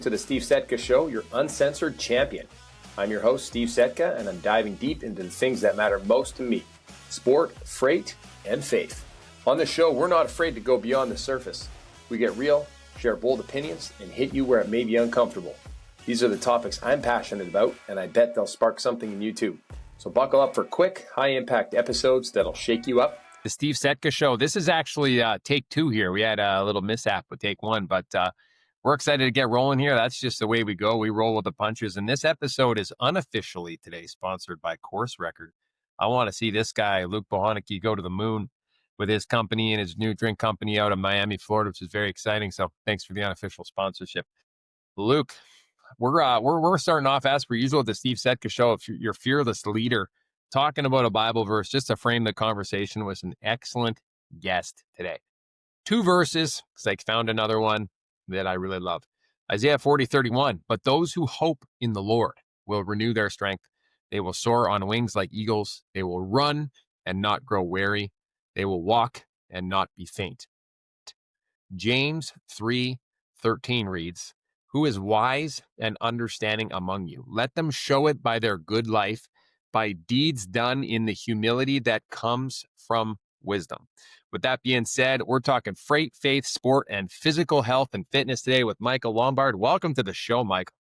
To the Steve Setka Show, your uncensored champion. I'm your host, Steve Setka, and I'm diving deep into the things that matter most to me: sport, freight, and faith. On the show, we're not afraid to go beyond the surface. We get real, share bold opinions, and hit you where it may be uncomfortable. These are the topics I'm passionate about, and I bet they'll spark something in you too. So buckle up for quick, high-impact episodes that'll shake you up. The Steve Setka Show. This is actually take two here. We had a little mishap with take one, but we're excited to get rolling here. That's just the way we go. We roll with the punches. And this episode is unofficially today sponsored by Course Record. I want to see this guy, Luke Bohaneke, go to the moon with his company and his new drink company out of Miami, Florida, which is very exciting. So thanks for the unofficial sponsorship. Luke, we're starting off as per usual with the Steve Setka Show. If you're fearless leader, talking about a Bible verse, just to frame the conversation, was an excellent guest today. Two verses, because I found another one that I really love. Isaiah 40:31. But those who hope in the Lord will renew their strength. They will soar on wings like eagles. They will run and not grow weary. They will walk and not be faint. James 3:13 reads, who is wise and understanding among you? Let them show it by their good life, by deeds done in the humility that comes from wisdom. With that being said, we're talking freight, faith, sport, and physical health and fitness today with Michael Lombard. Welcome to the show, Michael.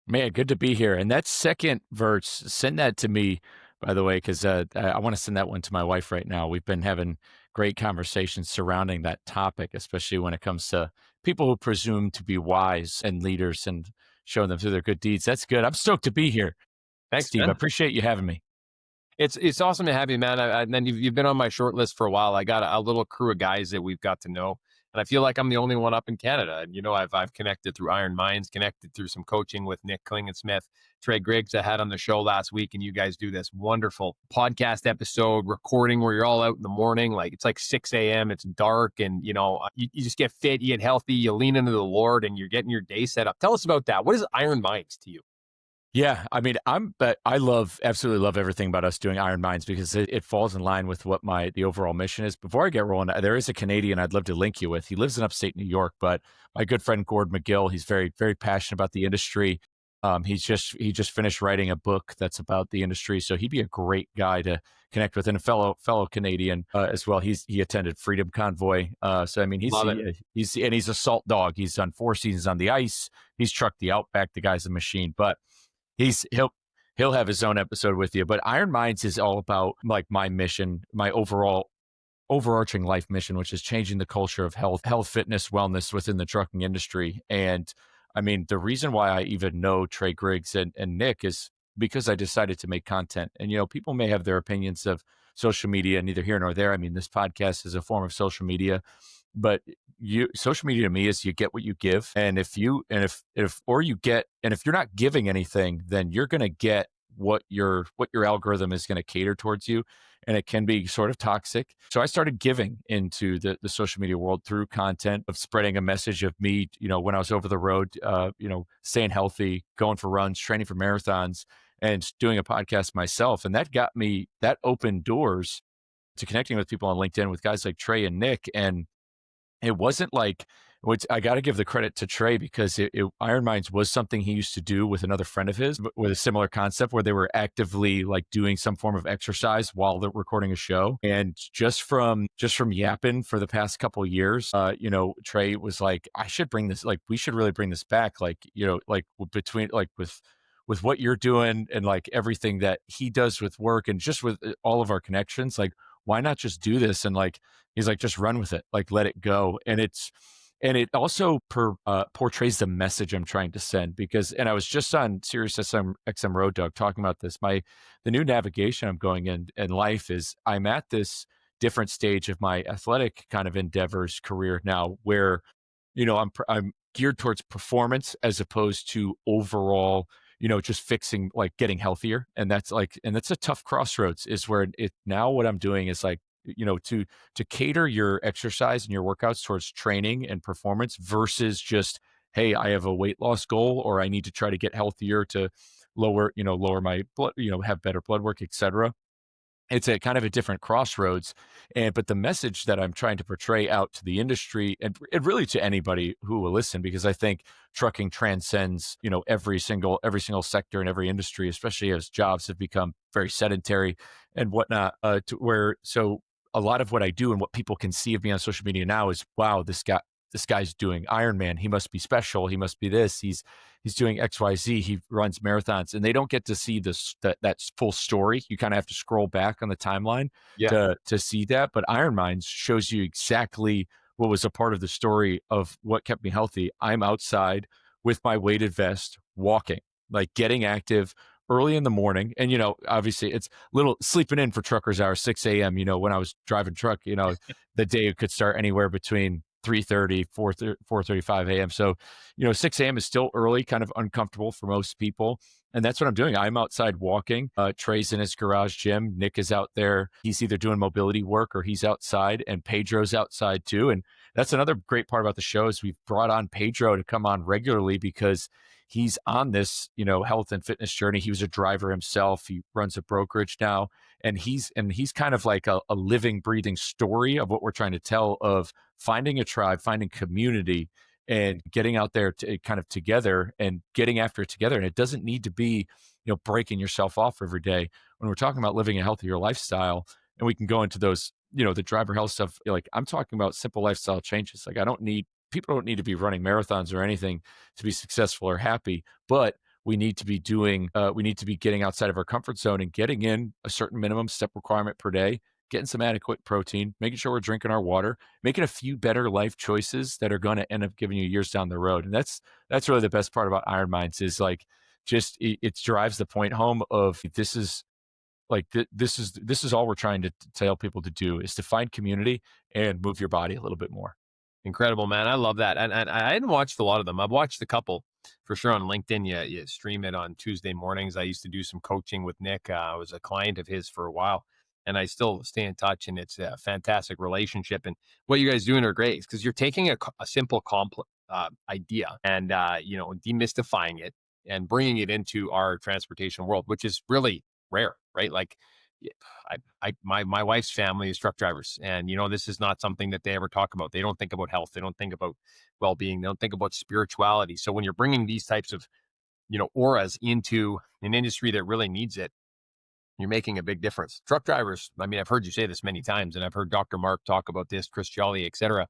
Man, good to be here. And that second verse, send that to me, by the way, because I want to send that one to my wife right now. We've been having great conversations surrounding that topic, especially when it comes to people who presume to be wise and leaders and showing them through their good deeds. That's good. I'm stoked to be here. Thanks, Steve. man. I appreciate you having me. It's awesome to have you, man. And then you've been on my short list for a while. I got a little crew of guys that we've got to know, and I feel like I'm the only one up in Canada. And I've connected through Iron Minds, connected through some coaching with Nick Klingensmith, Trey Griggs. I had on the show last week, and you guys do this wonderful podcast episode recording where you're all out in the morning, like it's like 6 a.m. It's dark, and you just get fit, you get healthy, you lean into the Lord, and you're getting your day set up. Tell us about that. What is Iron Minds to you? Yeah, I mean, I absolutely love everything about us doing Iron Minds because it falls in line with what the overall mission is. Before I get rolling, there is a Canadian I'd love to link you with. He lives in upstate New York, but my good friend Gord McGill, he's very, very passionate about the industry. He just finished writing a book that's about the industry, so he'd be a great guy to connect with, and a fellow Canadian as well. He attended Freedom Convoy, so I mean he's a salt dog. He's done 4 seasons on the ice. He's trucked the Outback. The guy's a machine, but he'll have his own episode with you. But Iron Minds is all about like my mission, my overarching life mission, which is changing the culture of health, fitness, wellness within the trucking industry. And I mean, the reason why I even know Trey Griggs and Nick is because I decided to make content. And people may have their opinions of social media, neither here nor there. I mean, this podcast is a form of social media. But social media to me is you get what you give. And if you're not giving anything, then you're going to get what your algorithm is going to cater towards you. And it can be sort of toxic. So I started giving into the social media world through content of spreading a message of me, when I was over the road, staying healthy, going for runs, training for marathons, and doing a podcast myself. And that opened doors to connecting with people on LinkedIn with guys like Trey and Nick. And it wasn't like, which I got to give the credit to Trey because Iron Minds was something he used to do with another friend of his with a similar concept where they were actively like doing some form of exercise while they're recording a show. And just from yapping for the past couple of years, Trey was like, I should bring this, like, we should really bring this back. Like, like between like with what you're doing and like everything that he does with work and just with all of our connections, like, why not just do this? And like, he's like, just run with it, like, let it go. And it also portrays the message I'm trying to send and I was just on Sirius XM Road Dog talking about this. The new navigation I'm going in life is I'm at this different stage of my athletic kind of endeavors career now where, I'm geared towards performance as opposed to overall, just fixing, like getting healthier. And that's a tough crossroads is where now what I'm doing is like, to cater your exercise and your workouts towards training and performance versus just, hey, I have a weight loss goal or I need to try to get healthier to lower my blood, have better blood work, et cetera. it's a kind of a different crossroads. But the message that I'm trying to portray out to the industry and really to anybody who will listen, because I think trucking transcends, every single sector and every industry, especially as jobs have become very sedentary and whatnot, to where, so a lot of what I do and what people can see of me on social media now is, wow, this guy's doing Ironman. He must be special. He must be this. He's doing XYZ. He runs marathons, and they don't get to see that full story. You kind of have to scroll back on the timeline Yeah. to see that. But Iron Minds shows you exactly what was a part of the story of what kept me healthy. I'm outside with my weighted vest, walking, like getting active early in the morning. And, obviously it's little sleeping in for truckers hours, 6 a.m. When I was driving truck, the day could start anywhere between 3:30, 4:35 a.m. So, 6 a.m. is still early, kind of uncomfortable for most people. And that's what I'm doing. I'm outside walking. Trey's in his garage gym. Nick is out there. He's either doing mobility work or he's outside, and Pedro's outside too. And that's another great part about the show is we've brought on Pedro to come on regularly because he's on this, health and fitness journey. He was a driver himself. He runs a brokerage now, and he's kind of like a living, breathing story of what we're trying to tell of finding a tribe, finding community, and getting out there to kind of together and getting after it together. And it doesn't need to be, breaking yourself off every day. When we're talking about living a healthier lifestyle, and we can go into those, the driver health stuff, like I'm talking about simple lifestyle changes. Like people don't need to be running marathons or anything to be successful or happy, but we need to be getting outside of our comfort zone and getting in a certain minimum step requirement per day, getting some adequate protein, making sure we're drinking our water, making a few better life choices that are going to end up giving you years down the road. And that's really the best part about Iron Minds is like, just, it drives the point home of this is like, this is all we're trying to tell people to do is to find community and move your body a little bit more. Incredible, man. I love that. And I hadn't watched a lot of them. I've watched a couple for sure on LinkedIn. You stream it on Tuesday mornings. I used to do some coaching with Nick. I was a client of his for a while, and I still stay in touch, and it's a fantastic relationship. And what you guys doing are great because you're taking a simple complex idea and, demystifying it and bringing it into our transportation world, which is really rare, right? Like, yeah, my wife's family is truck drivers, and this is not something that they ever talk about. They don't think about health. They don't think about well-being. They don't think about spirituality. So when you're bringing these types of auras into an industry that really needs it, you're making a big difference. Truck drivers, I mean, I've heard you say this many times, and I've heard Dr. Mark talk about this, Chris Jolly, et cetera.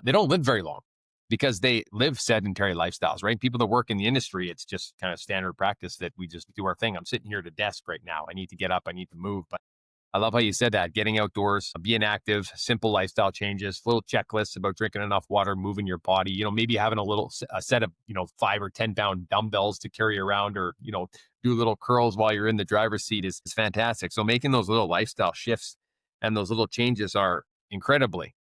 They don't live very long because they live sedentary lifestyles, right? People that work in the industry, it's just kind of standard practice that we just do our thing. I'm sitting here at a desk right now. I need to get up. I need to move. But I love how you said that, getting outdoors, being active, simple lifestyle changes, little checklists about drinking enough water, moving your body, maybe having a set of, 5 or 10 pound dumbbells to carry around, or, do little curls while you're in the driver's seat is fantastic. So making those little lifestyle shifts and those little changes are incredibly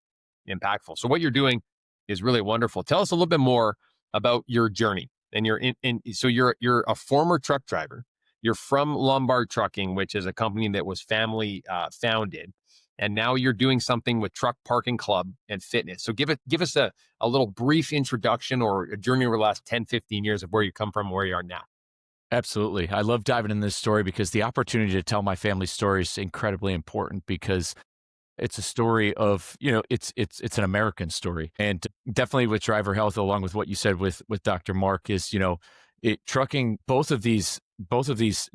impactful. So what you're doing is really wonderful. Tell us a little bit more about your journey. And so you're a former truck driver. You're from Lombard Trucking, which is a company that was family founded. And now you're doing something with Truck Parking Club and Fitness. So give us a little brief introduction or a journey over the last 10, 15 years of where you come from and where you are now. Absolutely. I love diving in this story because the opportunity to tell my family story is incredibly important because it's a story of, it's an American story. And definitely with driver health, along with what you said with Dr. Mark is, trucking, both of these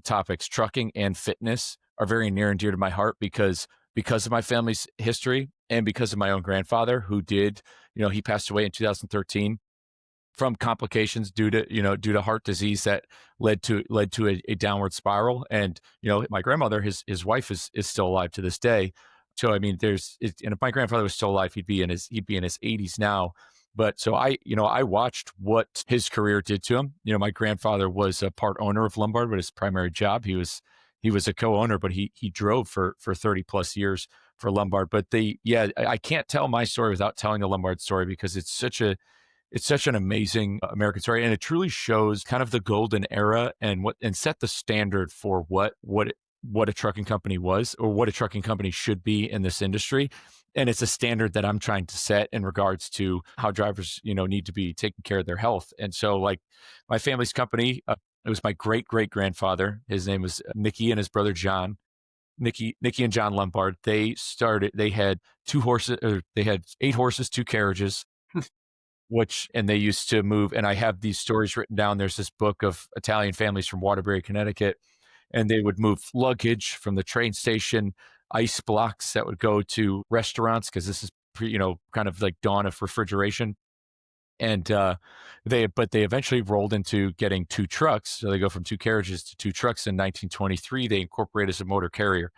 topics, trucking and fitness, are very near and dear to my heart because of my family's history and because of my own grandfather who did, he passed away in 2013 from complications due to heart disease that led to a downward spiral. And, my grandmother, his wife is still alive to this day. So, I mean, and if my grandfather was still alive, he'd be in his 80s now. But so I watched what his career did to him. My grandfather was a part owner of Lombard, but his primary job, he was a co-owner, but he drove for 30 plus years for Lombard. But I can't tell my story without telling the Lombard story because it's such an amazing American story, and it truly shows kind of the golden era and set the standard for what a trucking company was, or what a trucking company should be in this industry. And it's a standard that I'm trying to set in regards to how drivers, need to be taking care of their health. And so, like, my family's company, it was my great grandfather. His name was Mickey, and his brother John. Nikki and John Lombard. They had 2 horses, or they had 8 horses, 2 carriages, and they used to move. And I have these stories written down. There's this book of Italian families from Waterbury, Connecticut, and they would move luggage from the train station, ice blocks that would go to restaurants, because this is kind of like dawn of refrigeration. And they eventually rolled into getting 2 trucks. So they go from 2 carriages to 2 trucks in 1923. They incorporate as a motor carrier.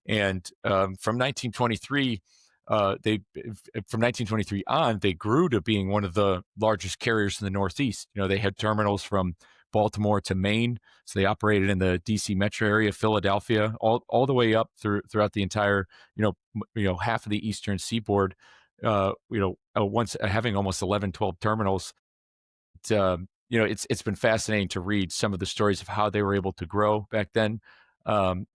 And from 1923, from 1923 on, they grew to being one of the largest carriers in the Northeast. They had terminals from Baltimore to Maine, so they operated in the DC metro area, Philadelphia, all the way up throughout the entire half of the eastern seaboard. Once having almost 11, 12 terminals. It's been fascinating to read some of the stories of how they were able to grow back then,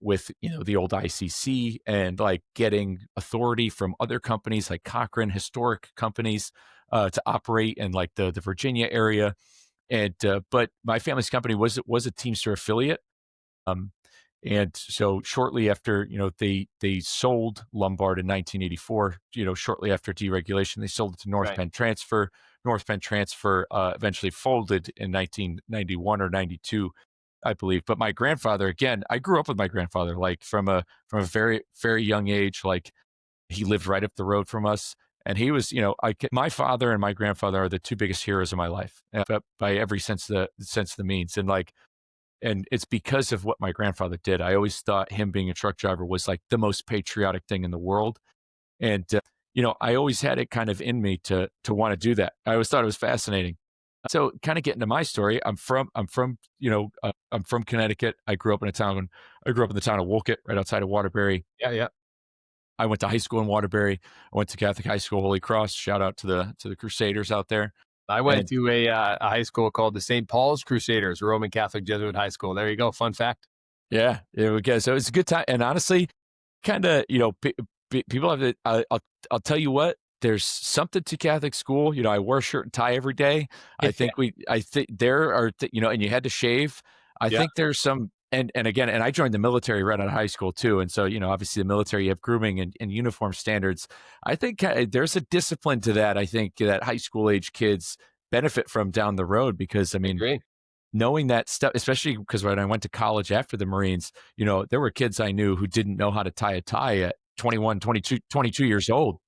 with the old ICC, and like getting authority from other companies like Cochrane, historic companies, to operate in like the Virginia area. And but my family's company was a Teamster affiliate. Um, and so shortly after, they sold Lombard in 1984, shortly after deregulation, they sold it to North Right. Penn Transfer. North Penn Transfer eventually folded in 1991 or 92, I believe. But my grandfather, again, I grew up with my grandfather, like from a very, very young age. Like, he lived right up the road from us. And he was, my father and my grandfather are the 2 biggest heroes of my life, by every sense of the means. And it's because of what my grandfather did. I always thought him being a truck driver was like the most patriotic thing in the world. And, I always had it kind of in me to want to do that. I always thought it was fascinating. So kind of getting to my story, I'm from Connecticut. I grew up in the town of Wolcott, right outside of Waterbury. Yeah, yeah. I went to high school in Waterbury. I went to Catholic High School, Holy Cross. Shout out to the Crusaders out there. I went to a high school called the St. Paul's Crusaders, Roman Catholic Jesuit high school. There you go. Fun fact. Yeah, there we go. So it's a good time. And honestly, kind of, people have to, I'll tell you what, there's something to Catholic school. I wore a shirt and tie every day. I think there are, and you had to shave. I think there's some, and again, and I joined the military right out of high school too. And so, obviously the military, you have grooming and uniform standards. I think there's a discipline to that. I think that high school age kids benefit from down the road, because Great. knowing that stuff, especially because when I went to college after the Marines, there were kids I knew who didn't know how to tie a tie at 21, 22 years old.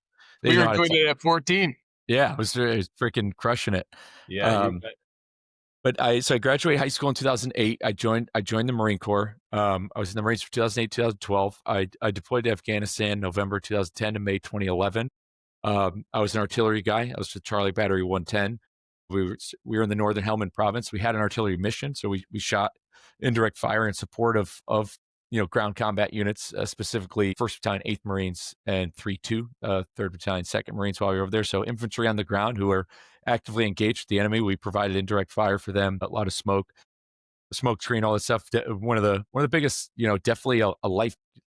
We were doing it at 14. Yeah, I was freaking crushing it. Yeah. But I graduated high school in 2008. I joined the Marine Corps. I was in the Marines from 2008, 2012. I deployed to Afghanistan November 2010 to May 2011. I was an artillery guy. I was with Charlie Battery 110. We were in the Northern Helmand Province. We had an artillery mission, so we shot indirect fire in support of ground combat units, specifically 1st Battalion, 8th Marines, and 3-2, 3rd Battalion, 2nd Marines while we were over there. So infantry on the ground who are actively engaged with the enemy. We provided indirect fire for them, a lot of smoke screen, all that stuff. One of the biggest, definitely a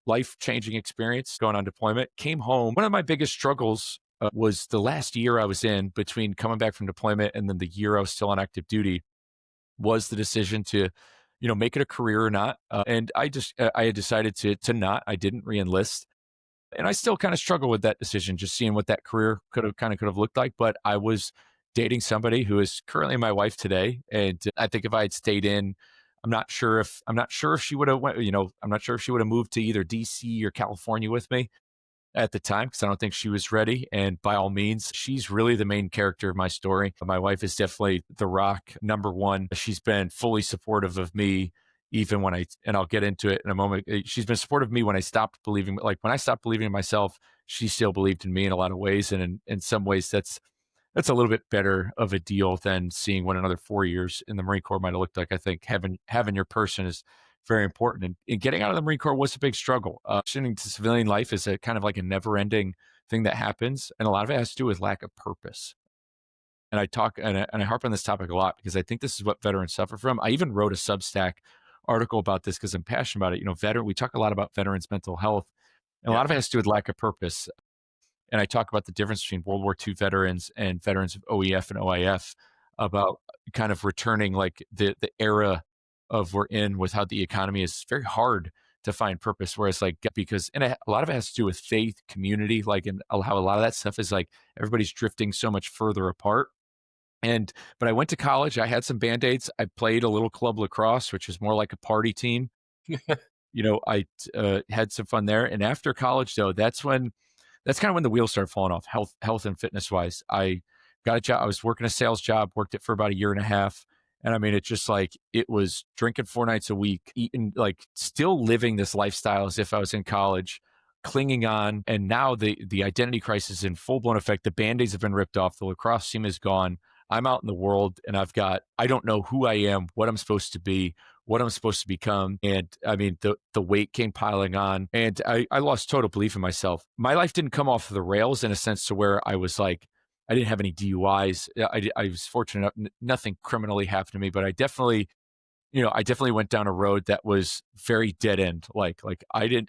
life-changing experience going on deployment. Came home. One of my biggest struggles was the last year I was in, between coming back from deployment and then the year I was still on active duty, was the decision to make it a career or not. And I had decided to not. I didn't re-enlist. And I still kind of struggle with that decision, just seeing what that career could have looked like. But I was dating somebody who is currently my wife today. And I think if I had stayed in, I'm not sure if she would have went, I'm not sure if she would have moved to either DC or California with me at the time, because I don't think she was ready. And by all means, she's really the main character of my story. My wife is definitely the rock number one. She's been fully supportive of me, even when and I'll get into it in a moment. She's been supportive of me when I stopped believing, like when I stopped believing in myself, she still believed in me in a lot of ways. And in some ways, that's a little bit better of a deal than seeing what another 4 years in the Marine Corps might have looked like. I think having your person is very important. And getting out of the Marine Corps was a big struggle. Transitioning to civilian life is a kind of like a never-ending thing that happens. And a lot of it has to do with lack of purpose. And I talk, and I harp on this topic a lot, because I think this is what veterans suffer from. I even wrote a Substack article about this because I'm passionate about it. We talk a lot about veterans' mental health, and a lot of it has to do with lack of purpose. And I talk about the difference between World War II veterans and veterans of OEF and OIF, about kind of returning like the era of we're in, with how the economy is very hard to find purpose. Whereas like, because, and a lot of it has to do with faith, community, like, and how a lot of that stuff is like everybody's drifting so much further apart. And, but I went to college, I had some band-aids. I played a little club lacrosse, which is more like a party team. I had some fun there. And after college though, that's kind of when the wheels started falling off, health and fitness wise. I got a job. I was working a sales job, worked it for about a year and a half. And I mean, it's just like, it was drinking 4 nights a week, eating, like still living this lifestyle as if I was in college, clinging on. And now the identity crisis is in full blown effect. The band-aids have been ripped off. The lacrosse team is gone. I'm out in the world and I don't know who I am, what I'm supposed to be, what I'm supposed to become. And I mean, the weight came piling on and I lost total belief in myself. My life didn't come off the rails in a sense to where I was like, I didn't have any DUIs. I was fortunate enough, nothing criminally happened to me, but I definitely went down a road that was very dead end.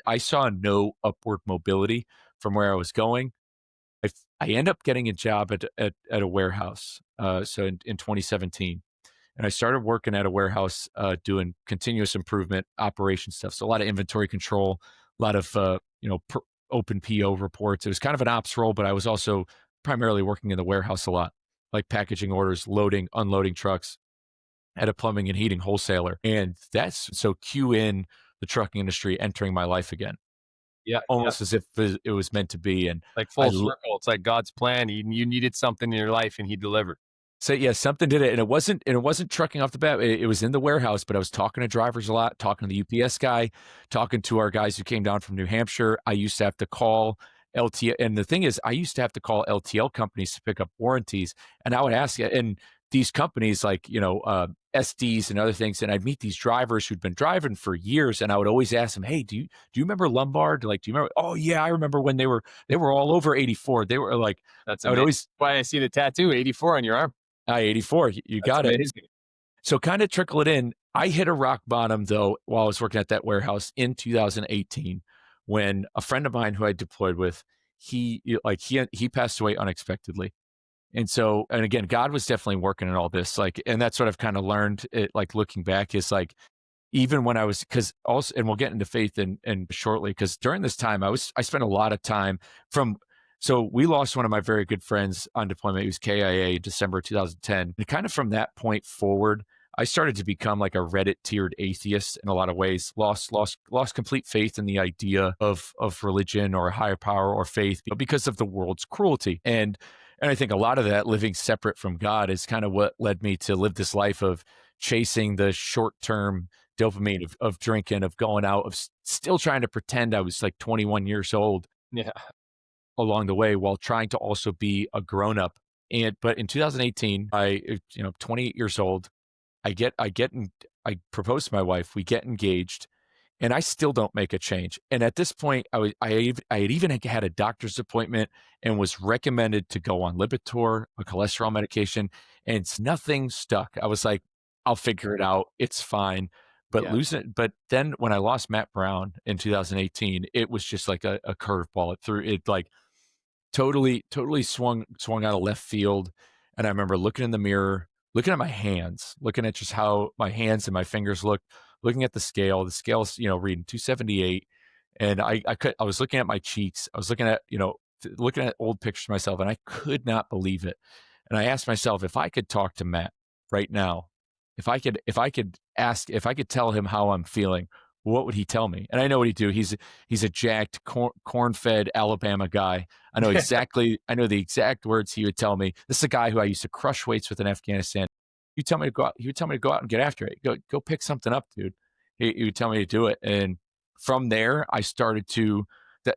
I saw no upward mobility from where I was going. I end up getting a job at a warehouse. So in 2017, and I started working at a warehouse doing continuous improvement operation stuff. So a lot of inventory control, a lot of open PO reports. It was kind of an ops role, but I was also primarily working in the warehouse a lot, like packaging orders, loading, unloading trucks at a plumbing and heating wholesaler. And that's so cue in the trucking industry entering my life again, Yeah. almost as if it was meant to be. And Like full circle. It's like God's plan. You needed something in your life and he delivered. so yeah, something did it. And it wasn't trucking off the bat. It was in the warehouse, but I was talking to drivers a lot, talking to the UPS guy, talking to our guys who came down from New Hampshire. I used to have to call LTL. And the thing is, I used to have to call LTL companies to pick up warranties. And I would ask, and these companies like, SDs and other things. And I'd meet these drivers who'd been driving for years. And I would always ask them, hey, do you remember Lombard? Like, do you remember? Oh yeah, I remember when they were all over 84. They were like, that's I would always, why I see the tattoo 84 on your arm. 84. You got it. So kind of trickle it in. I hit a rock bottom though while I was working at that warehouse in 2018 when a friend of mine who I deployed with, he passed away unexpectedly. And so, and again, God was definitely working in all this, like, and that's what I've kind of learned, like looking back is like, even when I was, cause also, and we'll get into faith and shortly, cause during this time I spent a lot of time so we lost one of my very good friends on deployment. He was KIA in December 2010. And kind of from that point forward, I started to become like a Reddit tiered atheist in a lot of ways, lost complete faith in the idea of religion or a higher power or faith because of the world's cruelty. And I think a lot of that living separate from God is kind of what led me to live this life of chasing the short-term dopamine of drinking, of going out, of still trying to pretend I was like 21 years old. Yeah. Along the way while trying to also be a grown-up. But in 2018, 28 years old, I propose to my wife, we get engaged, and I still don't make a change. And at this point, I had even had a doctor's appointment and was recommended to go on Lipitor, a cholesterol medication, and nothing stuck. I was like, I'll figure it out. It's fine. But but then when I lost Matt Brown in 2018, it was just like a curveball. It like totally swung out of left field. And I remember looking in the mirror, looking at my hands, looking at just how my hands and my fingers looked, looking at the scale's, reading 278. And I was looking at my cheeks. I was looking at, looking at old pictures of myself, and I could not believe it. And I asked myself, if I could talk to Matt right now, if I could tell him how I'm feeling, what would he tell me? And I know what he'd do. He's a jacked, corn-fed Alabama guy. I know the exact words he would tell me. This is a guy who I used to crush weights with in Afghanistan. He would tell me to go out and get after it. Go pick something up, dude. He would tell me to do it. And from there, I started to,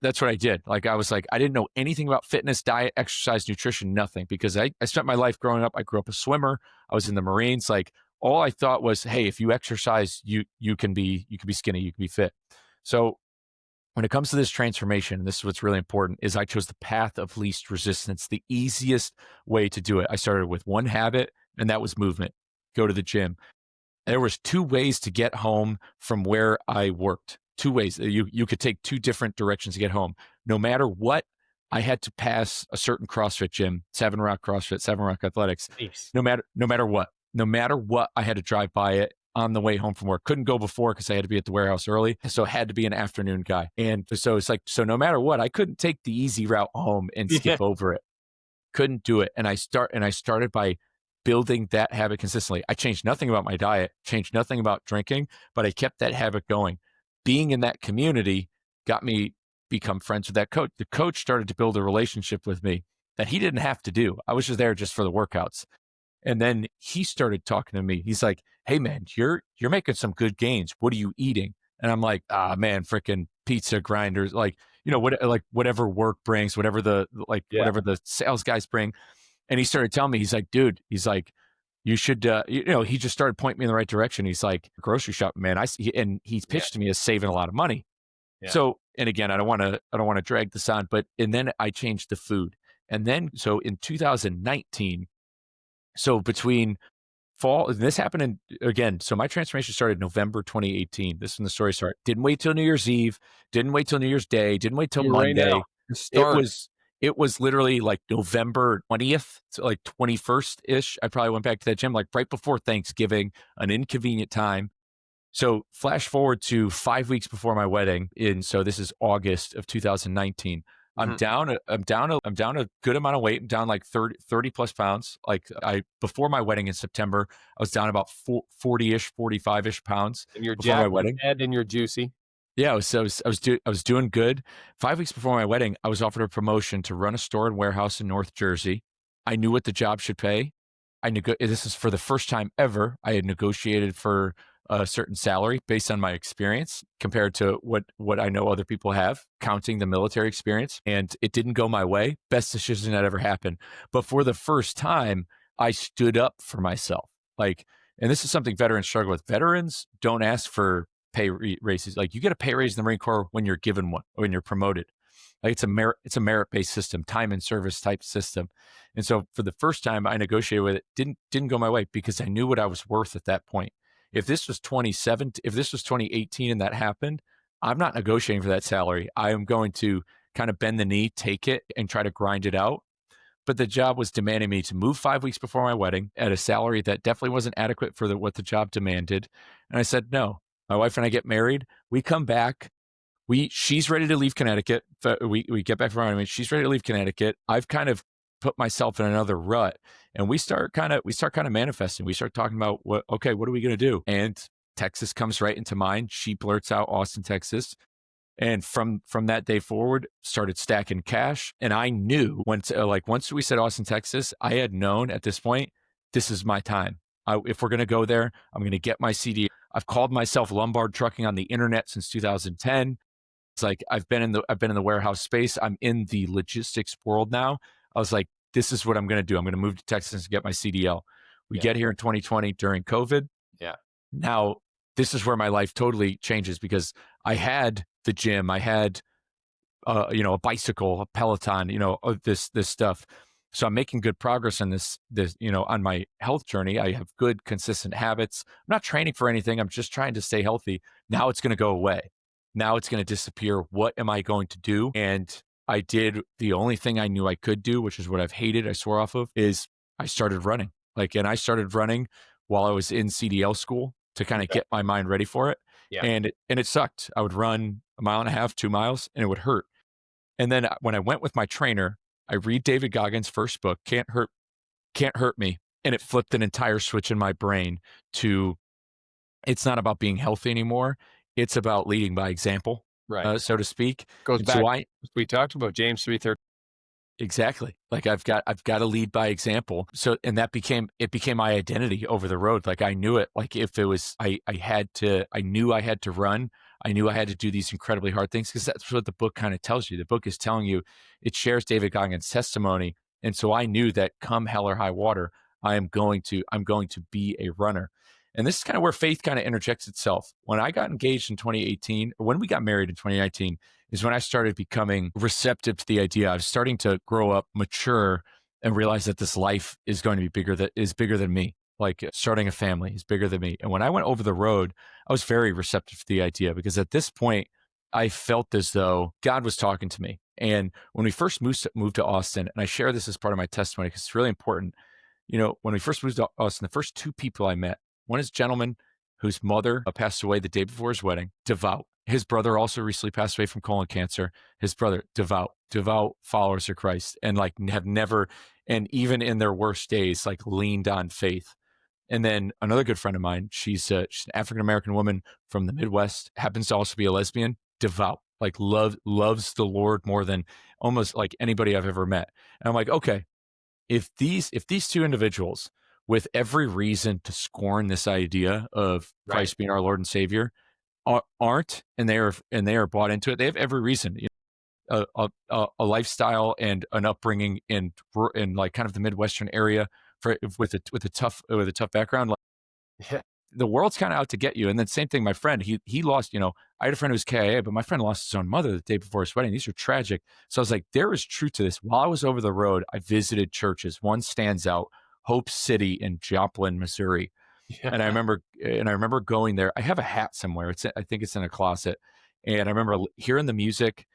that's what I did. Like, I was like, I didn't know anything about fitness, diet, exercise, nutrition, nothing, because I spent my life growing up. I grew up a swimmer. I was in the Marines. Like, all I thought was, hey, if you exercise, you can be skinny, you can be fit. So when it comes to this transformation, and this is what's really important, is I chose the path of least resistance, the easiest way to do it. I started with one habit, and that was movement. Go to the gym. There was 2 ways to get home from where I worked. 2 ways. You could take 2 different directions to get home. No matter what, I had to pass a certain CrossFit gym, 7 Rock CrossFit, 7 Rock Athletics. Nice. No matter what, I had to drive by it on the way home from work. Couldn't go before because I had to be at the warehouse early. So it had to be an afternoon guy. And so it's like, so no matter what, I couldn't take the easy route home and skip over it. Couldn't do it. And I started by building that habit consistently. I changed nothing about my diet, changed nothing about drinking, but I kept that habit going. Being in that community got me become friends with that coach. The coach started to build a relationship with me that he didn't have to do. I was just there just for the workouts. And then he started talking to me. He's like, "Hey man, you're making some good gains. What are you eating?" And I'm like, "Ah man, freaking pizza grinders, like, whatever work brings, whatever whatever the sales guys bring." And he started telling me, he's like, "Dude," he's like, "you should," he just started pointing me in the right direction. He's like, "Grocery shopping, man." And he's pitched to me as saving a lot of money. Yeah. So, and again, I don't want to drag this on, and then I changed the food. And then, so in 2019, so between fall, and this happened again, so my transformation started November 2018. This is when the story started. Didn't wait till New Year's Eve, didn't wait till New Year's Day, didn't wait till Monday. Right It was literally like November 20th to like 21st-ish. I probably went back to that gym like right before Thanksgiving, an inconvenient time. So flash forward to 5 weeks before my wedding, so this is August of 2019. I'm down a good amount of weight. I'm down like 30 plus pounds. Like before my wedding in September, I was down about 40-ish, 45-ish pounds And you're before my wedding. And you're juicy. Yeah, I was doing good. 5 weeks before my wedding, I was offered a promotion to run a store and warehouse in North Jersey. I knew what the job should pay. This is for the first time ever. I had negotiated for a certain salary based on my experience compared to what I know other people have, counting the military experience. And it didn't go my way. Best decision that ever happened. But for the first time, I stood up for myself. Like, and this is something veterans struggle with. Veterans don't ask for pay raises. Like, you get a pay raise in the Marine Corps when you're given one, or when you're promoted. Like, it's a merit-based system, time and service type system. And so for the first time I negotiated with it, didn't go my way because I knew what I was worth at that point. If this was 2018 and that happened, I'm not negotiating for that salary. I am going to kind of bend the knee, take it, and try to grind it out. But the job was demanding me to move 5 weeks before my wedding at a salary that definitely wasn't adequate for what the job demanded. And I said, no. My wife and I get married. We come back. She's ready to leave Connecticut. We get back from our, she's ready to leave Connecticut. I've kind of put myself in another rut, and we start kind of manifesting. We start talking about what are we going to do? And Texas comes right into mind. She blurts out Austin, Texas. And from that day forward, started stacking cash. And I knew once we said Austin, Texas, I had known at this point, this is my time. If we're going to go there, I'm going to get my CD. I've called myself Lombard Trucking on the internet since 2010. It's like I've been in the warehouse space. I'm in the logistics world now. I was like, this is what I'm going to do. I'm going to move to Texas and get my CDL. We get here in 2020 during COVID. Yeah. Now, this is where my life totally changes because I had the gym. I had, a bicycle, a Peloton, this stuff. So I'm making good progress on this, on my health journey. I have good, consistent habits. I'm not training for anything. I'm just trying to stay healthy. Now it's going to go away. Now it's going to disappear. What am I going to do? And I did the only thing I knew I could do, which is what I've hated, I swore off of, is I started running. And I started running while I was in CDL school to kind of get my mind ready for it. Yeah. And it sucked. I would run 1.5 miles, 2 miles, and it would hurt. And then when I went with my trainer, I read David Goggins' first book, Can't Hurt Me. And it flipped an entire switch in my brain to, it's not about being healthy anymore. It's about leading by example, right? So to speak. Goes back. We talked about James 3:13. Exactly. Like I've got to lead by example. So, and it became my identity over the road. Like I knew it. Like if it was, I knew I had to run. I knew I had to do these incredibly hard things because that's what the book kind of tells you. The book is telling you, it shares David Goggins' testimony. And so I knew that come hell or high water, I'm going to be a runner. And this is kind of where faith kind of interjects itself. When I got engaged in 2018, or when we got married in 2019, is when I started becoming receptive to the idea. I was starting to grow up, mature, and realize that this life is going to be bigger than me. Like starting a family is bigger than me. And when I went over the road, I was very receptive to the idea because at this point, I felt as though God was talking to me. And when we first moved to Austin, and I share this as part of my testimony because it's really important. When we first moved to Austin, the first two people I met, one is a gentleman whose mother passed away the day before his wedding, devout. His brother also recently passed away from colon cancer. His brother, devout followers of Christ, and like have never, and even in their worst days, like leaned on faith. And then another good friend of mine, she's an African American woman from the Midwest, happens to also be a lesbian, devout, like loves the Lord more than almost like anybody I've ever met. And I'm like, okay, if these two individuals with every reason to scorn this idea of Christ being our Lord and Savior aren't, and they are bought into it, they have every reason. A lifestyle and an upbringing in like kind of the Midwestern area with a tough background. Like, the world's kind of out to get you. And then same thing, my friend, he lost, I had a friend who was KIA, but my friend lost his own mother the day before his wedding. These are tragic. So I was like, there is truth to this. While I was over the road, I visited churches. One stands out, Hope City in Joplin, Missouri. Yeah. And I remember going there. I have a hat somewhere. I think it's in a closet. And I remember hearing the music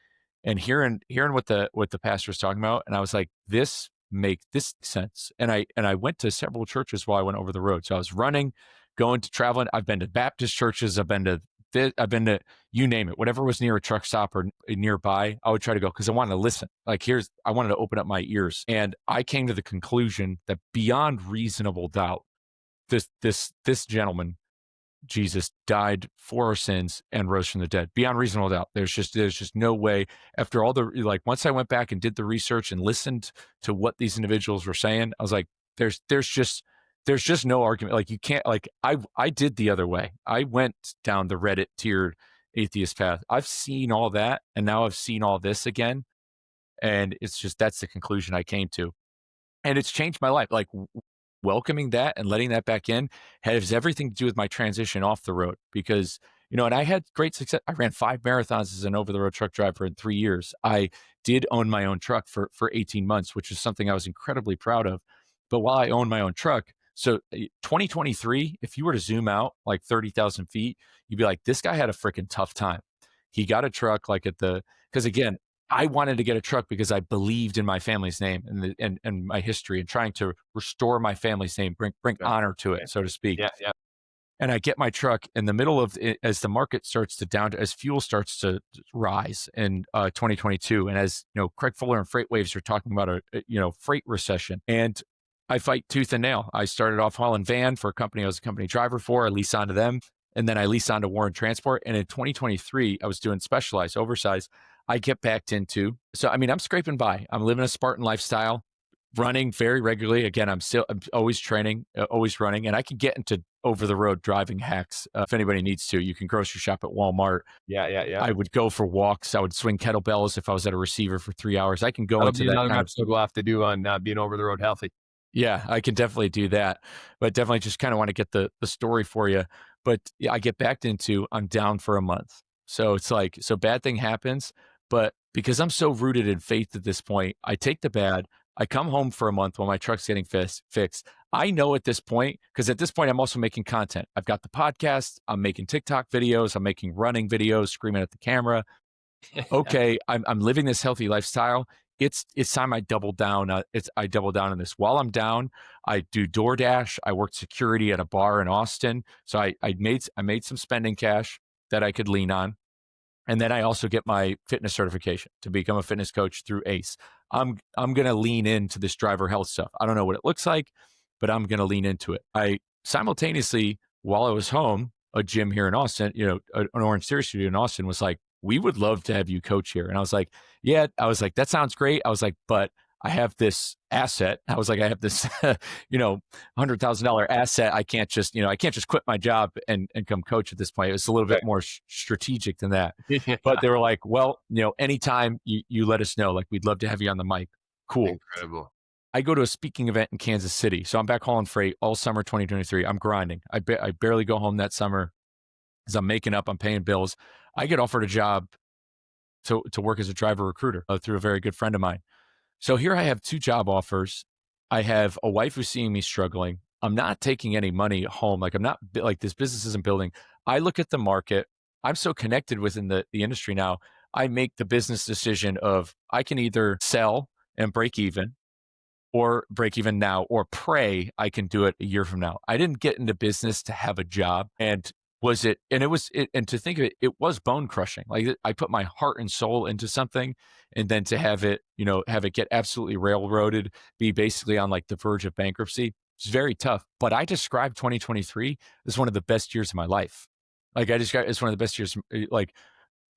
and hearing what the pastor was talking about. And I was like, this makes sense. And I went to several churches while I went over the road. So I was running, going to traveling. I've been to Baptist churches. I've been to you name it, whatever was near a truck stop or nearby, I would try to go because I wanted to listen. Like I wanted to open up my ears. And I came to the conclusion that beyond reasonable doubt, this gentleman, Jesus, died for our sins and rose from the dead. Beyond reasonable doubt. There's just no way. After all once I went back and did the research and listened to what these individuals were saying, I was like, there's just no argument. Like you can't, like I did the other way. I went down the Reddit tiered atheist path. I've seen all that, and now I've seen all this again. And it's just, that's the conclusion I came to. And it's changed my life. Like welcoming that and letting that back in has everything to do with my transition off the road because, and I had great success. I ran 5 marathons as an over-the-road truck driver in 3 years. I did own my own truck for 18 months, which is something I was incredibly proud of. But while I owned my own truck, so 2023, if you were to zoom out like 30,000 feet, you'd be like, this guy had a freaking tough time. He got a truck because again, I wanted to get a truck because I believed in my family's name and my history and trying to restore my family's name, bring honor to it, so to speak. Yeah. And I get my truck in the middle of it, as the market starts to as fuel starts to rise in 2022. And as Craig Fuller and Freight Waves are talking about a freight recession. And I fight tooth and nail. I started off hauling van for a company I was a company driver for. I leased onto them. And then I leased onto Warren Transport. And in 2023, I was doing specialized, oversized. I get backed into. So, I mean, I'm scraping by. I'm living a Spartan lifestyle, running very regularly. Again, I'm always training, always running. And I can get into over the road driving hacks if anybody needs to. You can grocery shop at Walmart. Yeah. I would go for walks. I would swing kettlebells if I was at a receiver for 3 hours. I can go into that kind of episode we'll have to do on being over the road healthy. Yeah, I can definitely do that. But definitely just kind of want to get the story for you. But yeah, I get backed into, I'm down for a month. So it's like, so bad thing happens. But because I'm so rooted in faith at this point, I take the bad. I come home for a month while my truck's getting fixed. I know at this point, because at this point, I'm also making content. I've got the podcast. I'm making TikTok videos. I'm making running videos, screaming at the camera. Okay, I'm living this healthy lifestyle. It's time I double down. I double down on this. While I'm down, I do DoorDash. I worked security at a bar in Austin. So I made some spending cash that I could lean on. And then I also get my fitness certification to become a fitness coach through ACE. I'm going to lean into this driver health stuff. I don't know what it looks like, but I'm going to lean into it. I simultaneously, while I was home, a gym here in Austin, an Orange Series studio in Austin was like, we would love to have you coach here. And I was like, yeah, that sounds great. I was like, but I have this asset. I was like, I have this, $100,000 asset. I can't just quit my job and come coach at this point. It was a little bit more strategic than that. But they were like, well, anytime you let us know, like, we'd love to have you on the mic. Cool. Incredible. I go to a speaking event in Kansas City. So I'm back hauling freight all summer 2023. I'm grinding. I barely go home that summer because I'm making up, I'm paying bills. I get offered a job to work as a driver recruiter through a very good friend of mine. So here I have 2 job offers. I have a wife who's seeing me struggling. I'm not taking any money home. Like, I'm not, like, this business isn't building. I look at the market. I'm so connected within the industry now. I make the business decision of I can either sell and break even, or break even now, or pray I can do it a year from now. I didn't get into business to have a job. And and to think of it, it was bone crushing. Like I put my heart and soul into something, and then to have it, have it get absolutely railroaded, be basically on like the verge of bankruptcy, it's very tough. But I describe 2023 as one of the best years of my life. Like I describe it as one of the best years. Like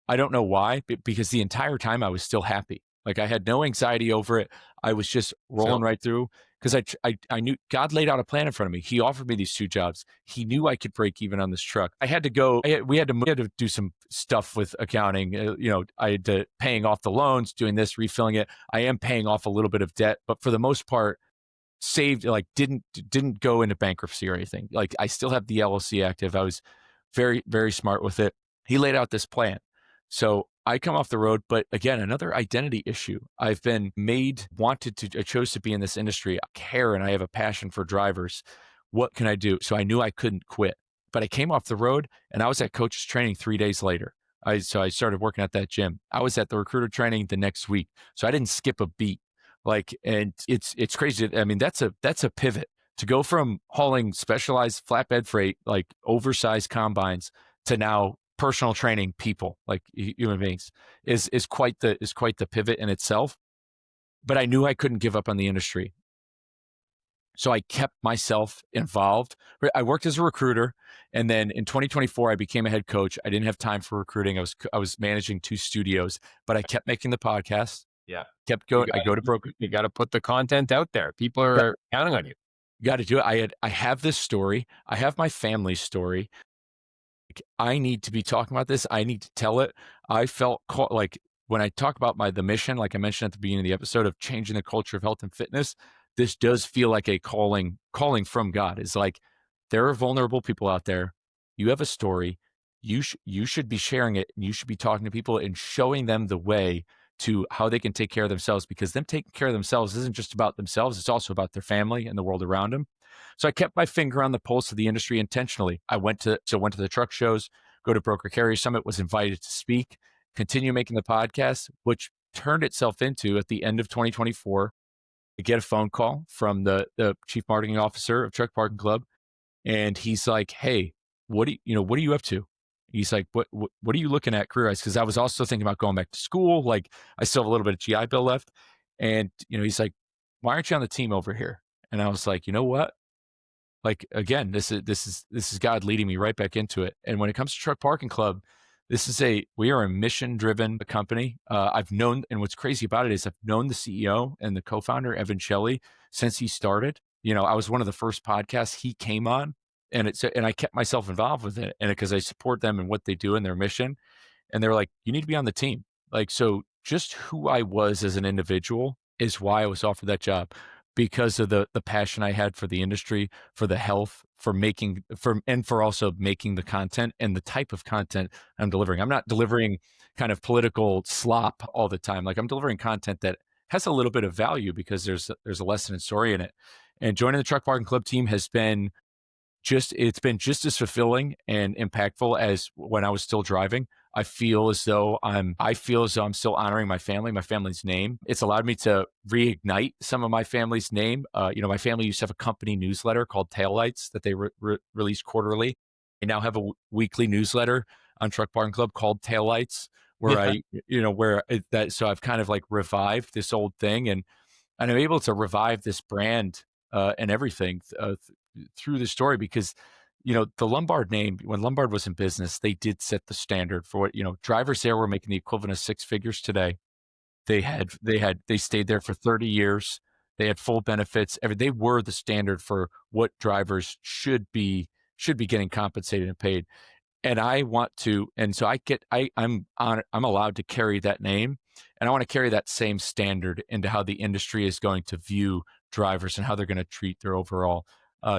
I don't know why, because the entire time I was still happy. Like I had no anxiety over it. I was just rolling right through because I knew God laid out a plan in front of me. He offered me these 2 jobs. He knew I could break even on this truck. I had to go. We had to do some stuff with accounting. I had to paying off the loans, doing this, refilling it. I am paying off a little bit of debt, but for the most part, saved. Like didn't go into bankruptcy or anything. Like I still have the LLC active. I was very, very smart with it. He laid out this plan. So I come off the road, but again, another identity issue. I've been I chose to be in this industry. I care and I have a passion for drivers. What can I do? So I knew I couldn't quit, but I came off the road and I was at coach's training 3 days later. So I started working at that gym. I was at the recruiter training the next week. So I didn't skip a beat. And it's crazy. I mean, that's a pivot to go from hauling specialized flatbed freight, like oversized combines, to now personal training people, like human beings, is quite the pivot in itself. But I knew I couldn't give up on the industry. So I kept myself involved. I worked as a recruiter, and then in 2024, I became a head coach. I didn't have time for recruiting. I was managing 2 studios, but I kept making the podcast. Yeah. Kept going. I go to broker. You got to put the content out there. People are counting on you. You got to do it. I have this story. I have my family's story. I need to be talking about this. I need to tell it. I felt like when I talk about the mission, like I mentioned at the beginning of the episode, of changing the culture of health and fitness, this does feel like a calling from God. It's like, there are vulnerable people out there. You have a story. You should be sharing it. And you should be talking to people and showing them the way to how they can take care of themselves, because them taking care of themselves isn't just about themselves. It's also about their family and the world around them. So I kept my finger on the pulse of the industry intentionally. I went to the truck shows, go to Broker Carrier Summit, was invited to speak, continue making the podcast, which turned itself into, at the end of 2024, I get a phone call from the chief marketing officer of Truck Parking Club. And he's like, "Hey, what are you up to?" He's like, what are you looking at career-wise? Because I was also thinking about going back to school. Like I still have a little bit of GI Bill left. And, he's like, "Why aren't you on the team over here?" And I was like, you know what? Like, again, this is God leading me right back into it. And when it comes to Truck Parking Club, we are a mission-driven company. I've known, and what's crazy about it is I've known the CEO and the co-founder, Evan Shelley, since he started. I was one of the first podcasts he came on, and I kept myself involved with it, and because I support them and what they do and their mission. And they're like, "You need to be on the team." Like, so just who I was as an individual is why I was offered that job, because of the passion I had for the industry, for the health, for also making the content and the type of content I'm delivering. I'm not delivering kind of political slop all the time. Like, I'm delivering content that has a little bit of value, because there's a lesson and story in it. And joining the Truck Parking Club team has been it's been just as fulfilling and impactful as when I was still driving. I feel as though I'm still honoring my family's name. It's allowed me to reignite some of my family's name. My family used to have a company newsletter called Taillights that they release quarterly. I now have a weekly newsletter on Truck Parking Club called Taillights, where so I've kind of like revived this old thing, and I'm able to revive this brand and everything through the story, because the Lombard name, when Lombard was in business, they did set the standard for what drivers there were making the equivalent of 6 figures today. They stayed there for 30 years. They had full benefits. They were the standard for what drivers should be getting compensated and paid. And I want to, and so I'm allowed to carry that name, and I want to carry that same standard into how the industry is going to view drivers and how they're going to treat their overall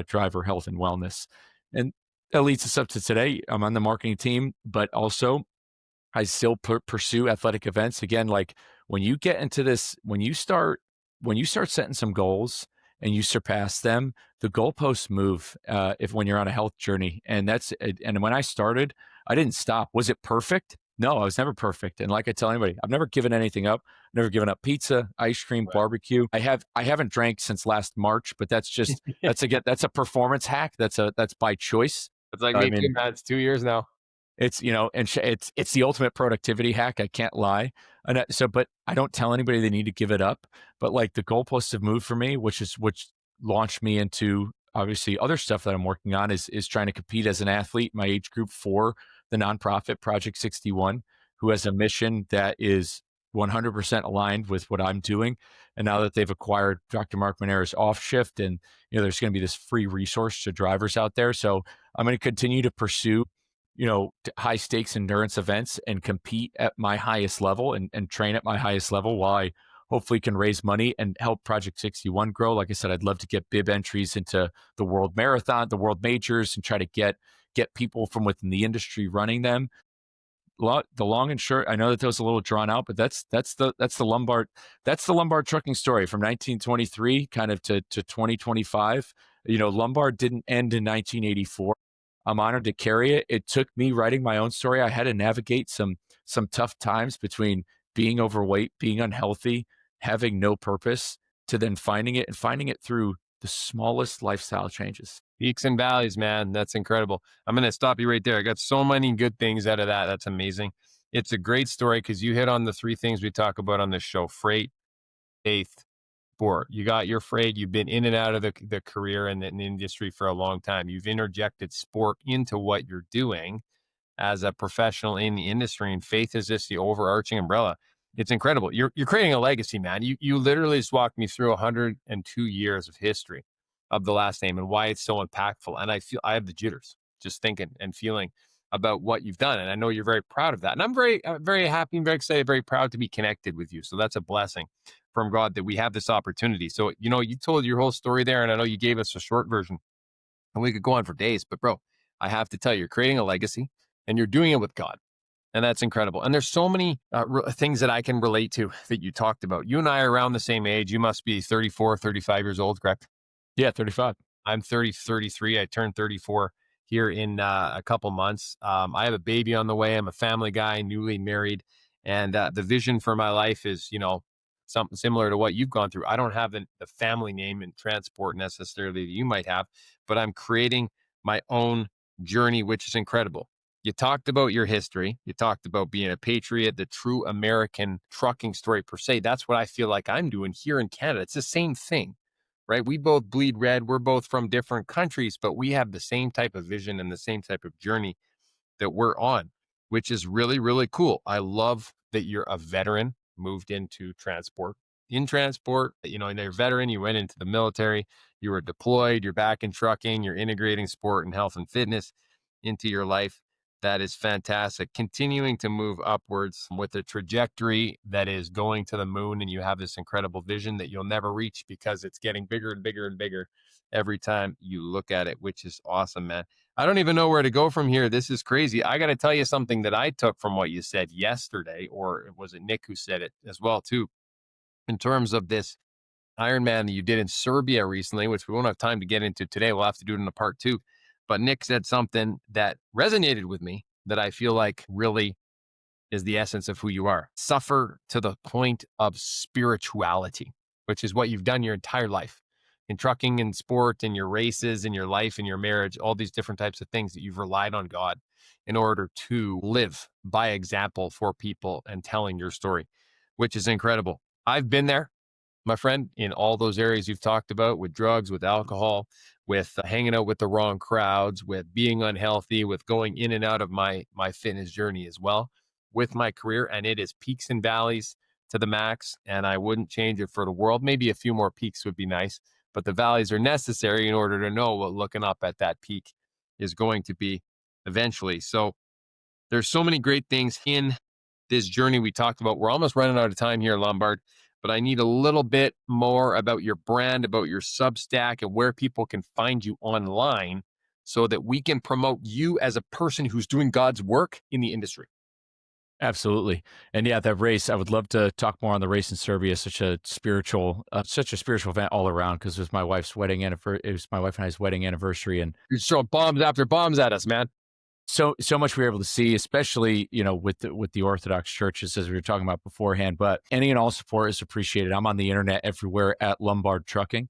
driver health and wellness. And that leads us up to today. I'm on the marketing team, but also I still pursue athletic events. Again, like when you get into this, when you start setting some goals and you surpass them, the goalposts move when you're on a health journey. And when I started, I didn't stop. Was it perfect? No, I was never perfect. And like I tell anybody, I've never given anything up. Never given up pizza, ice cream, Right. barbecue. I haven't drank since last March, but that's a performance hack. That's by choice. It's like I me too, mean, man. It's 2 years now. it's, it's the ultimate productivity hack. I can't lie. But I don't tell anybody they need to give it up. But like the goalposts have moved for me, which launched me into obviously other stuff that I'm working on is trying to compete as an athlete, my age group for the nonprofit Project 61, who has a mission that is 100% aligned with what I'm doing. And now that they've acquired Dr. Mark Monera's off shift, and there's going to be this free resource to drivers out there. So I'm going to continue to pursue high stakes endurance events and compete at my highest level and train at my highest level while I hopefully can raise money and help Project 61 grow. Like I said, I'd love to get bib entries into the world marathon, the world majors, and try to get people from within the industry running them. The long and short, I know that was a little drawn out, but that's the Lombard trucking story from 1923 kind of to 2025. Lombard didn't end in 1984. I'm honored to carry it. It took me writing my own story. I had to navigate some tough times between being overweight, being unhealthy, having no purpose, to then finding it through the smallest lifestyle changes. Peaks and valleys, man. That's incredible. I'm going to stop you right there. I got so many good things out of that. That's amazing. It's a great story because you hit on the three things we talk about on this show: freight, faith, sport. You got your freight. You've been in and out of the career and the industry for a long time. You've interjected sport into what you're doing as a professional in the industry, and faith is just the overarching umbrella. It's incredible. You're creating a legacy, man. You literally just walked me through 102 years of history of the last name and why it's so impactful. And I have the jitters just thinking and feeling about what you've done. And I know you're very proud of that. And I'm very happy and very excited, very proud to be connected with you. So that's a blessing from God that we have this opportunity. So, you told your whole story there, and I know you gave us a short version, and we could go on for days, but bro, I have to tell you, you're creating a legacy and you're doing it with God. And that's incredible. And there's so many things that I can relate to that you talked about. You and I are around the same age. You must be 34, 35 years old, correct? Yeah, 35. I'm 33. I turned 34 here in a couple months. I have a baby on the way. I'm a family guy, newly married. And the vision for my life is, something similar to what you've gone through. I don't have the family name in transport necessarily that you might have, but I'm creating my own journey, which is incredible. You talked about your history. You talked about being a patriot, the true American trucking story per se. That's what I feel like I'm doing here in Canada. It's the same thing, right? We both bleed red. We're both from different countries, but we have the same type of vision and the same type of journey that we're on, which is really, really cool. I love that you're a veteran, moved into transport. In transport, and you're a veteran, you went into the military, you were deployed, you're back in trucking, you're integrating sport and health and fitness into your life. That is fantastic. Continuing to move upwards with a trajectory that is going to the moon, and you have this incredible vision that you'll never reach because it's getting bigger and bigger and bigger every time you look at it, which is awesome, man. I don't even know where to go from here. This is crazy. I got to tell you something that I took from what you said yesterday, or was it Nick who said it as well, too, in terms of this Ironman that you did in Serbia recently, which we won't have time to get into today. We'll have to do it in a part 2. But Nick said something that resonated with me that I feel like really is the essence of who you are. Suffer to the point of spirituality, which is what you've done your entire life in trucking and sport and your races and your life and your marriage, all these different types of things that you've relied on God in order to live by example for people and telling your story, which is incredible. I've been there, my friend, in all those areas you've talked about, with drugs, with alcohol, with hanging out with the wrong crowds, with being unhealthy, with going in and out of my fitness journey as well, with my career. And it is peaks and valleys to the max. And I wouldn't change it for the world. Maybe a few more peaks would be nice, but the valleys are necessary in order to know what looking up at that peak is going to be eventually. So there's so many great things in this journey we talked about. We're almost running out of time here, Lombard, but I need a little bit more about your brand, about your Substack, and where people can find you online so that we can promote you as a person who's doing God's work in the industry. Absolutely. And yeah, that race, I would love to talk more on the race in Serbia, such a spiritual event all around, because it was my wife's wedding anniversary. It was my wife and I's wedding anniversary. And You're throwing bombs after bombs at us, man. so much we were able to see, especially, with the Orthodox churches, as we were talking about beforehand. But any and all support is appreciated. I'm on the internet everywhere at Lombard Trucking.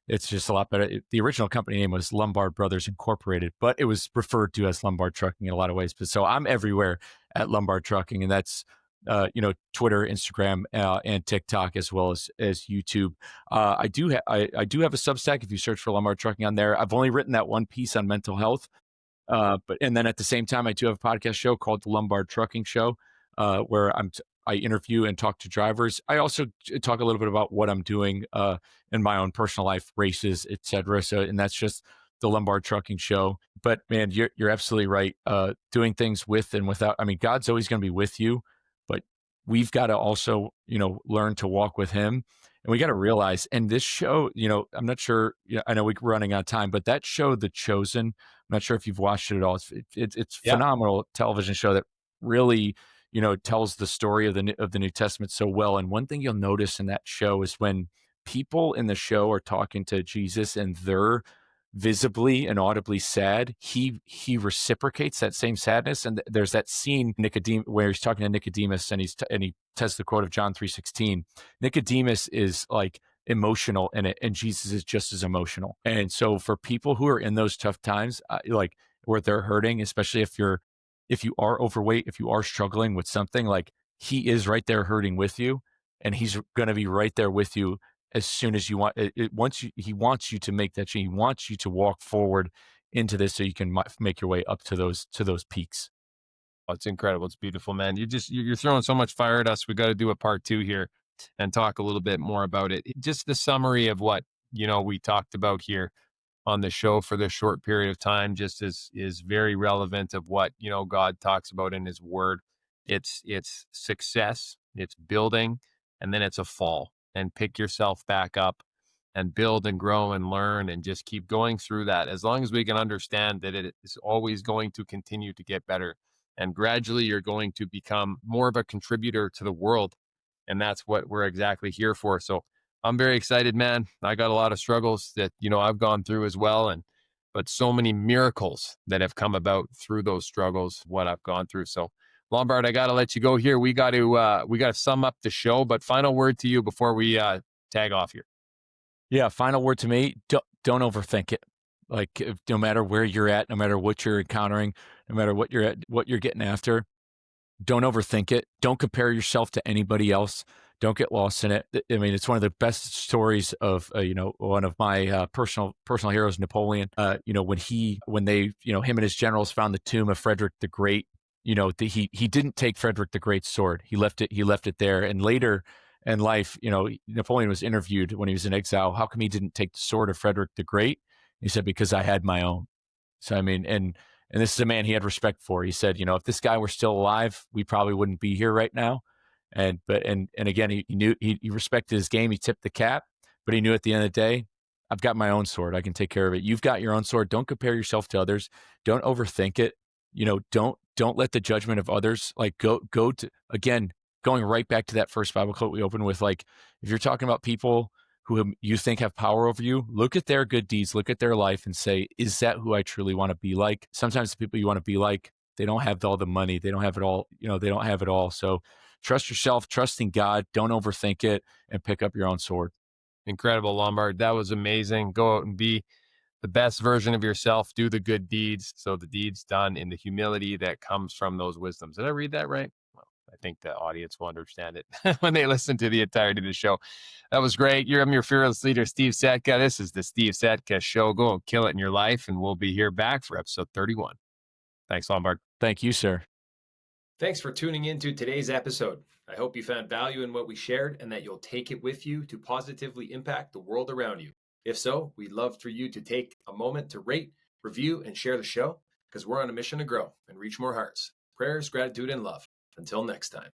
It's just a lot better. The original company name was Lombard Brothers Incorporated, but it was referred to as Lombard Trucking in a lot of ways. But so I'm everywhere at Lombard Trucking, and that's Twitter, Instagram, and TikTok, as well as YouTube. I do have a Substack. If you search for Lombard Trucking on there, I've only written that one piece on mental health. But then at the same time, I do have a podcast show called the Lombard Trucking Show, where I interview and talk to drivers. I also talk a little bit about what I'm doing in my own personal life, races, etc. So, and that's just the Lombard Trucking Show. But man, you're absolutely right. Doing things with and without. I mean, God's always going to be with you, but we've got to also, learn to walk with Him. And we got to realize, and this show, I'm not sure, I know we're running out of time, but that show, The Chosen, I'm not sure if you've watched it at all. It's Yeah. phenomenal television show that really, tells the story of the New Testament so well. And one thing you'll notice in that show is when people in the show are talking to Jesus and they're visibly and audibly sad, he reciprocates that same sadness. And there's that scene, Nicodemus, where he's talking to Nicodemus, and he says the quote of John 3:16. Nicodemus is like emotional in it, and Jesus is just as emotional. And so for people who are in those tough times, like where they're hurting, especially if you are overweight, if you are struggling with something, like He is right there hurting with you, and He's going to be right there with you as soon as you want it. He wants you to make that change. He wants you to walk forward into this so you can make your way up to those peaks. Oh, it's incredible. It's beautiful, man. You're throwing so much fire at us. We got to do a part 2 here and talk a little bit more about it. Just the summary of what, we talked about here on the show for this short period of time just is very relevant of what, God talks about in His Word. It's success, it's building, and then it's a fall, and pick yourself back up and build and grow and learn and just keep going through that. As long as we can understand that it is always going to continue to get better, and gradually you're going to become more of a contributor to the world. And that's what we're exactly here for. So I'm very excited, man. I got a lot of struggles that, I've gone through as well. But so many miracles that have come about through those struggles, what I've gone through. So Lombard, I got to let you go here. We got to sum up the show, but final word to you before we tag off here. Yeah. Final word to me. Don't overthink it. Like, no matter where you're at, no matter what you're encountering, no matter what you're getting after, don't overthink it. Don't compare yourself to anybody else. Don't get lost in it. I mean, it's one of the best stories of, one of my personal heroes, Napoleon. When they, him and his generals found the tomb of Frederick the Great. He didn't take Frederick the Great's sword. He left it there. And later in life, Napoleon was interviewed when he was in exile. How come he didn't take the sword of Frederick the Great? He said, because I had my own. So, I mean, and this is a man he had respect for. He said, if this guy were still alive, we probably wouldn't be here right now. And again, he knew, he respected his game. He tipped the cap, but he knew at the end of the day, I've got my own sword. I can take care of it. You've got your own sword. Don't compare yourself to others. Don't overthink it. Don't let the judgment of others, like, go to, again, going right back to that first Bible quote we opened with, like, if you're talking about people who you think have power over you, look at their good deeds, look at their life and say, is that who I truly want to be like? Sometimes the people you want to be like, they don't have all the money. They don't have it all. They don't have it all. So trust yourself, trust in God, don't overthink it, and pick up your own sword. Incredible, Lombard. That was amazing. Go out and be the best version of yourself. Do the good deeds. So the deeds done in the humility that comes from those wisdoms. Did I read that right? Well, I think the audience will understand it when they listen to the entirety of the show. That was great. I'm your fearless leader, Steve Setka. This is the Steve Setka Show. Go and kill it in your life, and we'll be here back for episode 31. Thanks, Lombard. Thank you, sir. Thanks for tuning in to today's episode. I hope you found value in what we shared and that you'll take it with you to positively impact the world around you. If so, we'd love for you to take a moment to rate, review, and share the show, because we're on a mission to grow and reach more hearts. Prayers, gratitude, and love. Until next time.